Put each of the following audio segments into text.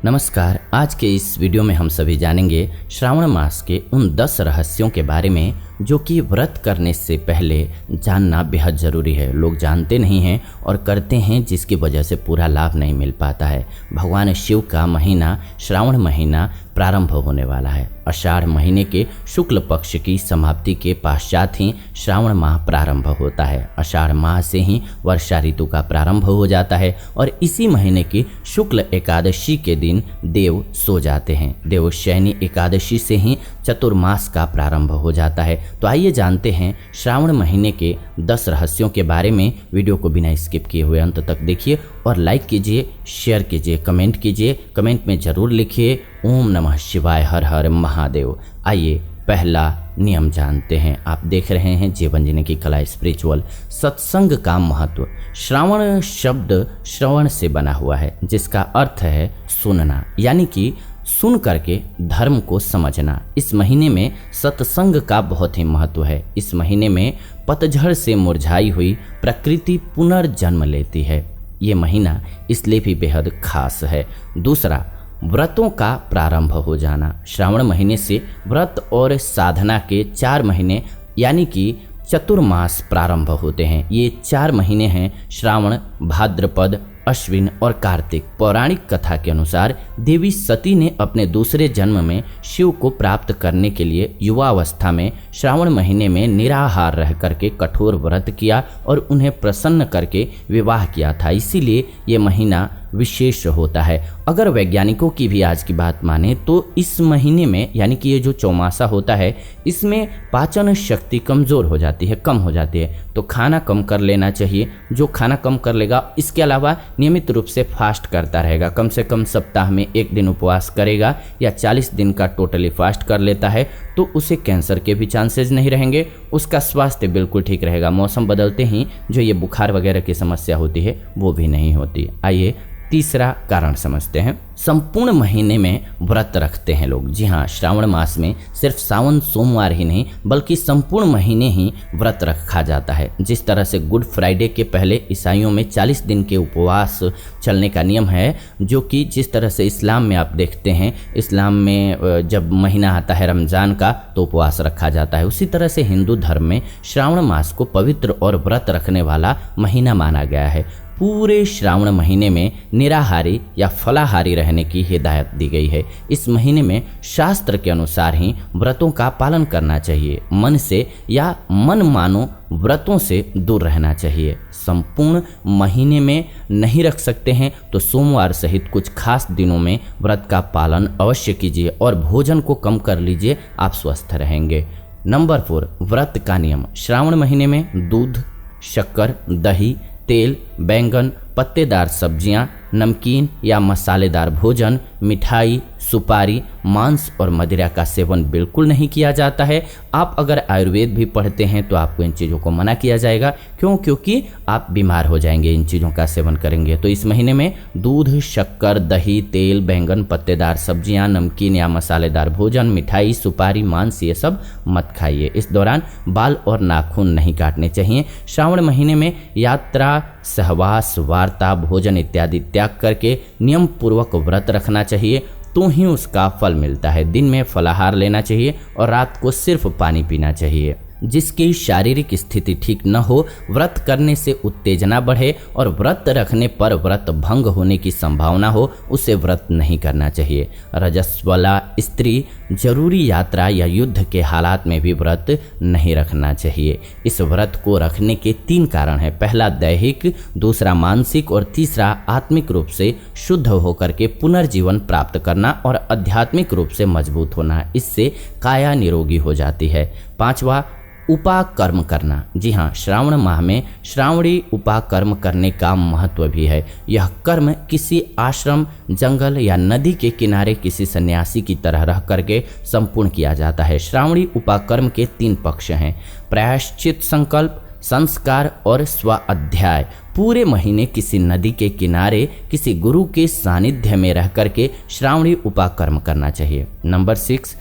नमस्कार। आज के इस वीडियो में हम सभी जानेंगे श्रावण मास के उन 10 रहस्यों के बारे में जो कि व्रत करने से पहले जानना बेहद ज़रूरी है। लोग जानते नहीं हैं और करते हैं, जिसकी वजह से पूरा लाभ नहीं मिल पाता है। भगवान शिव का महीना श्रावण महीना प्रारंभ होने वाला है। आषाढ़ महीने के शुक्ल पक्ष की समाप्ति के पश्चात ही श्रावण माह प्रारंभ होता है। आषाढ़ माह से ही वर्षा ऋतु का प्रारंभ हो जाता है और इसी महीने की शुक्ल एकादशी के दिन देव सो जाते हैं। देवशयनी एकादशी से ही चतुर्मास का प्रारंभ हो जाता है। तो आइए जानते हैं श्रावण महीने के 10 रहस्यों के बारे में। वीडियो को बिना स्किप किए हुए अंत तक देखिए और लाइक कीजिए, शेयर कीजिए, कमेंट कीजिए। कमेंट में जरूर लिखिए ओम नमः शिवाय, हर हर महादेव। आइए पहला नियम जानते हैं। आप देख रहे हैं जीवन जीने की कला स्पिरिचुअल। सत्संग का महत्व। श्रावण शब्द श्रवण से बना हुआ है, जिसका अर्थ है सुनना, यानी कि सुन करके धर्म को समझना। इस महीने में सत्संग का बहुत ही महत्व है। इस महीने में पतझड़ से मुरझाई हुई प्रकृति पुनर्जन्म लेती है। ये महीना इसलिए भी बेहद खास है। दूसरा, व्रतों का प्रारंभ हो जाना। श्रावण महीने से व्रत और साधना के 4 महीने यानी कि चतुर्मास प्रारंभ होते हैं। ये 4 महीने हैं श्रावण, भाद्रपद, अश्विन और कार्तिक। पौराणिक कथा के अनुसार देवी सती ने अपने दूसरे जन्म में शिव को प्राप्त करने के लिए युवावस्था में श्रावण महीने में निराहार रह करके कठोर व्रत किया और उन्हें प्रसन्न करके विवाह किया था। इसीलिए ये महीना विशेष होता है। अगर वैज्ञानिकों की भी आज की बात माने तो इस महीने में यानी कि ये जो चौमासा होता है, इसमें पाचन शक्ति कमज़ोर हो जाती है, कम हो जाती है। तो खाना कम कर लेना चाहिए। जो खाना कम कर लेगा, इसके अलावा नियमित रूप से फास्ट करता रहेगा, कम से कम सप्ताह में 1 दिन उपवास करेगा या 40 दिन का टोटली फास्ट कर लेता है, तो उसे कैंसर के भी चांसेस नहीं रहेंगे। उसका स्वास्थ्य बिल्कुल ठीक रहेगा। मौसम बदलते ही जो ये बुखार वगैरह की समस्या होती है वो भी नहीं होती। आइए तीसरा कारण समझते हैं। संपूर्ण महीने में व्रत रखते हैं लोग। जी हाँ, श्रावण मास में सिर्फ सावन सोमवार ही नहीं बल्कि संपूर्ण महीने ही व्रत रखा जाता है। जिस तरह से गुड फ्राइडे के पहले ईसाइयों में 40 दिन के उपवास चलने का नियम है, जो कि जिस तरह से इस्लाम में आप देखते हैं, इस्लाम में जब महीना आता है रमज़ान का तो उपवास रखा जाता है। उसी तरह से हिंदू धर्म में श्रावण मास को पवित्र और व्रत रखने वाला महीना माना गया है। पूरे श्रावण महीने में निराहारी या फलाहारी रहने की हिदायत दी गई है। इस महीने में शास्त्र के अनुसार ही व्रतों का पालन करना चाहिए। मन से या मन मानो व्रतों से दूर रहना चाहिए। संपूर्ण महीने में नहीं रख सकते हैं तो सोमवार सहित कुछ खास दिनों में व्रत का पालन अवश्य कीजिए और भोजन को कम कर लीजिए, आप स्वस्थ रहेंगे। नंबर 4, व्रत का नियम। श्रावण महीने में दूध, शक्कर, दही, तेल, बैंगन, पत्तेदार सब्जियां, नमकीन या मसालेदार भोजन, मिठाई, सुपारी, मांस और मदिरा का सेवन बिल्कुल नहीं किया जाता है। आप अगर आयुर्वेद भी पढ़ते हैं तो आपको इन चीज़ों को मना किया जाएगा। क्यों? क्योंकि आप बीमार हो जाएंगे इन चीज़ों का सेवन करेंगे। तो इस महीने में दूध, शक्कर, दही, तेल, बैंगन, पत्तेदार सब्जियां, नमकीन या मसालेदार भोजन, मिठाई, सुपारी, मांस, ये सब मत खाइए। इस दौरान बाल और नाखून नहीं काटने चाहिए। श्रावण महीने में यात्रा, सहवास, वार्ता, भोजन इत्यादि त्याग करके नियम पूर्वक व्रत रखना चाहिए, तो ही उसका फल मिलता है। दिन में फलाहार लेना चाहिए और रात को सिर्फ पानी पीना चाहिए। जिसकी शारीरिक स्थिति ठीक न हो, व्रत करने से उत्तेजना बढ़े और व्रत रखने पर व्रत भंग होने की संभावना हो, उसे व्रत नहीं करना चाहिए। रजस्वला स्त्री जरूरी यात्रा या युद्ध के हालात में भी व्रत नहीं रखना चाहिए। इस व्रत को रखने के 3 कारण हैं। पहला दैहिक, दूसरा मानसिक और तीसरा आत्मिक रूप से शुद्ध होकर के पुनर्जीवन प्राप्त करना और आध्यात्मिक रूप से मजबूत होना। इससे काया निरोगी हो जाती है। 5वां, उपाकर्म करना। जी हाँ, श्रावण माह में श्रावणी उपाकर्म करने का महत्व भी है। यह कर्म किसी आश्रम, जंगल या नदी के किनारे किसी सन्यासी की तरह रह करके संपूर्ण किया जाता है। श्रावणी उपाकर्म के 3 पक्ष हैं: प्रायश्चित, संकल्प, संस्कार और स्वाध्याय। पूरे महीने किसी नदी के किनारे किसी गुरु के सानिध्य में रह करके श्रावणी उपाकर्म करना चाहिए। नंबर 6,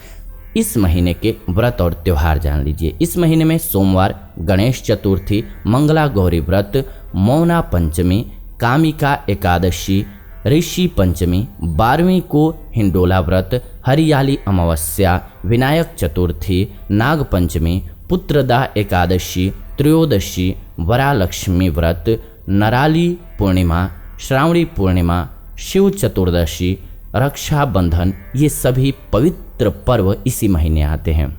इस महीने के व्रत और त्यौहार जान लीजिए। इस महीने में सोमवार, गणेश चतुर्थी, मंगला गौरी व्रत, मौना पंचमी, कामिका एकादशी, ऋषि पंचमी, 12वीं को हिंडोला व्रत, हरियाली अमावस्या, विनायक चतुर्थी, नाग पंचमी, पुत्रदा एकादशी, त्रयोदशी, वरालक्ष्मी व्रत, नराली पूर्णिमा, श्रावणी पूर्णिमा, शिव चतुर्दशी, रक्षाबंधन, ये सभी पवित्र पर्व इसी महीने आते हैं।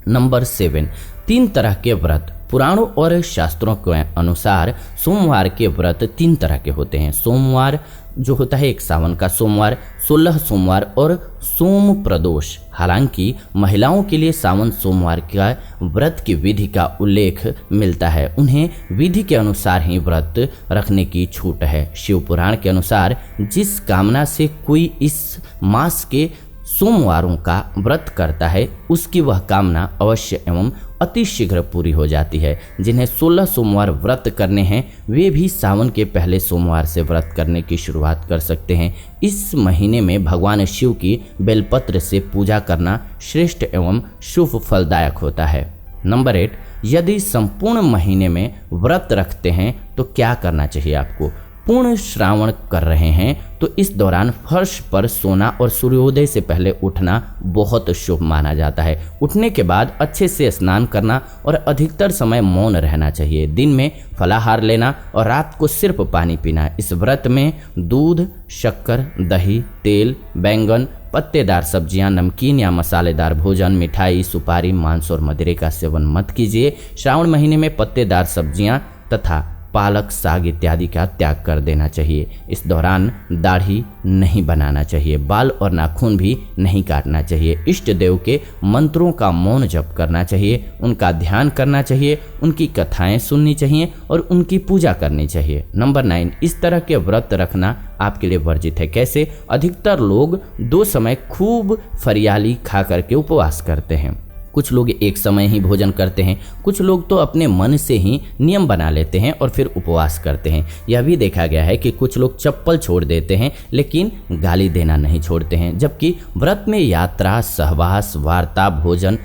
नंबर 7, 3 तरह के व्रत। पुराणों और शास्त्रों के अनुसार सोमवार के व्रत 3 तरह के होते हैं। सोमवार जो होता है एक सावन का सोमवार, 16 सोमवार और सोम प्रदोष। हालांकि महिलाओं के लिए सावन सोमवार का व्रत की विधि का उल्लेख मिलता है, उन्हें विधि के अनुसार ही व्रत रखने की छूट है। शिव पुराण के अनुसार जिस कामना से कोई इस मास के सोमवारों का व्रत करता है उसकी वह कामना अवश्य एवं अतिशीघ्र पूरी हो जाती है। जिन्हें 16 सोमवार व्रत करने हैं वे भी सावन के पहले सोमवार से व्रत करने की शुरुआत कर सकते हैं। इस महीने में भगवान शिव की बेलपत्र से पूजा करना श्रेष्ठ एवं शुभ फलदायक होता है। नंबर 8, यदि संपूर्ण महीने में व्रत रखते हैं तो क्या करना चाहिए आपको। पूर्ण श्रावण कर रहे हैं तो इस दौरान फर्श पर सोना और सूर्योदय से पहले उठना बहुत शुभ माना जाता है। उठने के बाद अच्छे से स्नान करना और अधिकतर समय मौन रहना चाहिए। दिन में फलाहार लेना और रात को सिर्फ पानी पीना। इस व्रत में दूध, शक्कर, दही, तेल, बैंगन, पत्तेदार सब्जियां, नमकीन या मसालेदार भोजन, मिठाई, सुपारी, मांस और मदिरे का सेवन मत कीजिए। श्रावण महीने में पत्तेदार सब्जियां तथा पालक, साग इत्यादि का त्याग कर देना चाहिए। इस दौरान दाढ़ी नहीं बनाना चाहिए, बाल और नाखून भी नहीं काटना चाहिए। इष्ट देव के मंत्रों का मौन जप करना चाहिए, उनका ध्यान करना चाहिए, उनकी कथाएं सुननी चाहिए और उनकी पूजा करनी चाहिए। नंबर 9, इस तरह के व्रत रखना आपके लिए वर्जित है। कैसे? अधिकतर लोग 2 समय खूब फरियाली खा करके उपवास करते हैं। कुछ लोग एक समय ही भोजन करते हैं, कुछ लोग तो अपने मन से ही नियम बना लेते हैं और फिर उपवास करते हैं। यह भी देखा गया है कि कुछ लोग चप्पल छोड़ देते हैं लेकिन गाली देना नहीं छोड़ते हैं। जबकि व्रत में यात्रा, सहवास, वार्ता, भोजन,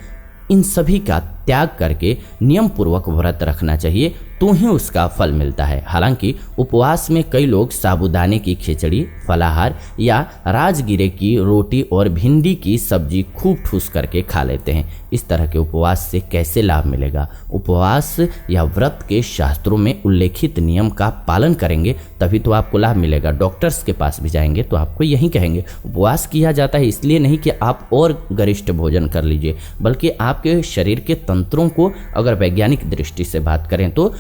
इन सभी का त्याग करके नियम पूर्वक व्रत रखना चाहिए तो ही उसका फल मिलता है। हालांकि उपवास में कई लोग साबूदाने की खिचड़ी, फलाहार या राजगिरे की रोटी और भिंडी की सब्जी खूब ठूस करके खा लेते हैं। इस तरह के उपवास से कैसे लाभ मिलेगा? उपवास या व्रत के शास्त्रों में उल्लेखित नियम का पालन करेंगे तभी तो आपको लाभ मिलेगा। डॉक्टर्स के पास भी जाएंगे तो आपको यही कहेंगे। उपवास किया जाता है इसलिए नहीं कि आप और गरिष्ठ भोजन कर लीजिए, बल्कि आपके शरीर के तंत्रों को अगर वैज्ञानिक दृष्टि से बात करें तो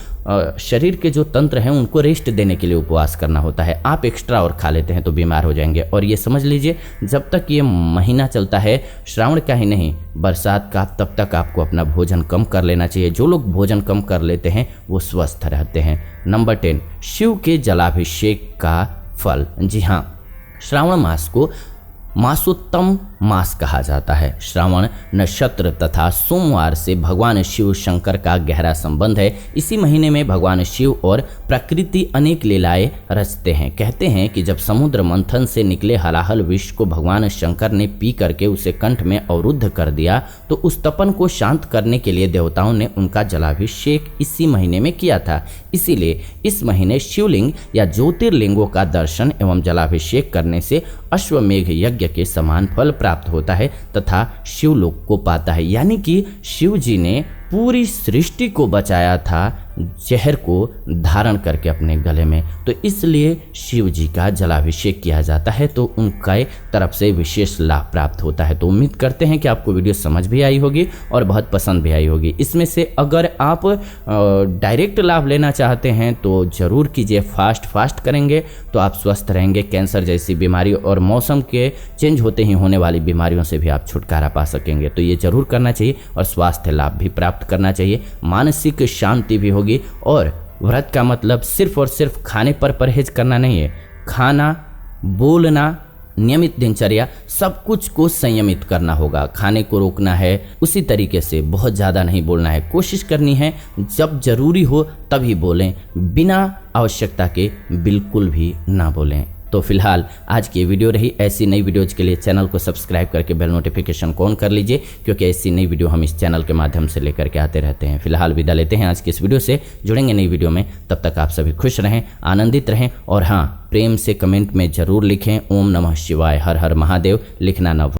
शरीर के जो तंत्र हैं उनको रेस्ट देने के लिए उपवास करना होता है। आप एक्स्ट्रा और खा लेते हैं तो बीमार हो जाएंगे। और ये समझ लीजिए जब तक ये महीना चलता है, श्रावण का ही नहीं बरसात का, तब तक आपको अपना भोजन कम कर लेना चाहिए। जो लोग भोजन कम कर लेते हैं वो स्वस्थ रहते हैं। नंबर 10, शिव के जलाभिषेक का फल। जी हाँ, श्रावण मास को मासोत्तम मास कहा जाता है। श्रावण नक्षत्र तथा सोमवार से भगवान शिव शंकर का गहरा संबंध है। इसी महीने में भगवान शिव और प्रकृति अनेक लीलाएं रचते हैं। कहते हैं कि जब समुद्र मंथन से निकले हलाहल विष को भगवान शंकर ने पी करके उसे कंठ में अवरुद्ध कर दिया तो उस तपन को शांत करने के लिए देवताओं ने उनका जलाभिषेक इसी महीने में किया था। इसीलिए इस महीने शिवलिंग या ज्योतिर्लिंगों का दर्शन एवं जलाभिषेक करने से अश्वमेघ यज्ञ के समान फल प्राप्त होता है तथा शिवलोक को पाता है। यानी कि शिव जी ने पूरी सृष्टि को बचाया था जहर को धारण करके अपने गले में, तो इसलिए शिव जी का जलाभिषेक किया जाता है तो उनका तरफ से विशेष लाभ प्राप्त होता है। तो उम्मीद करते हैं कि आपको वीडियो समझ भी आई होगी और बहुत पसंद भी आई होगी। इसमें से अगर आप डायरेक्ट लाभ लेना चाहते हैं तो ज़रूर कीजिए। फास्ट करेंगे तो आप स्वस्थ रहेंगे। कैंसर जैसी बीमारी और मौसम के चेंज होते ही होने वाली बीमारियों से भी आप छुटकारा पा सकेंगे। तो ये जरूर करना चाहिए और स्वास्थ्य लाभ भी प्राप्त करना चाहिए। मानसिक शांति भी होगी। और व्रत का मतलब सिर्फ और सिर्फ खाने पर परहेज करना नहीं है। खाना, बोलना, नियमित दिनचर्या, सब कुछ को संयमित करना होगा। खाने को रोकना है, उसी तरीके से बहुत ज़्यादा नहीं बोलना है। कोशिश करनी है जब जरूरी हो तभी बोलें, बिना आवश्यकता के बिल्कुल भी ना बोलें। तो फिलहाल आज की वीडियो रही। ऐसी नई वीडियोज के लिए चैनल को सब्सक्राइब करके बेल नोटिफिकेशन को ऑन कर लीजिए, क्योंकि ऐसी नई वीडियो हम इस चैनल के माध्यम से लेकर के आते रहते हैं। फिलहाल विदा लेते हैं आज की इस वीडियो से, जुड़ेंगे नई वीडियो में। तब तक आप सभी खुश रहें, आनंदित रहें और हाँ, प्रेम से कमेंट में जरूर लिखें ओम नमः शिवाय, हर हर महादेव लिखना न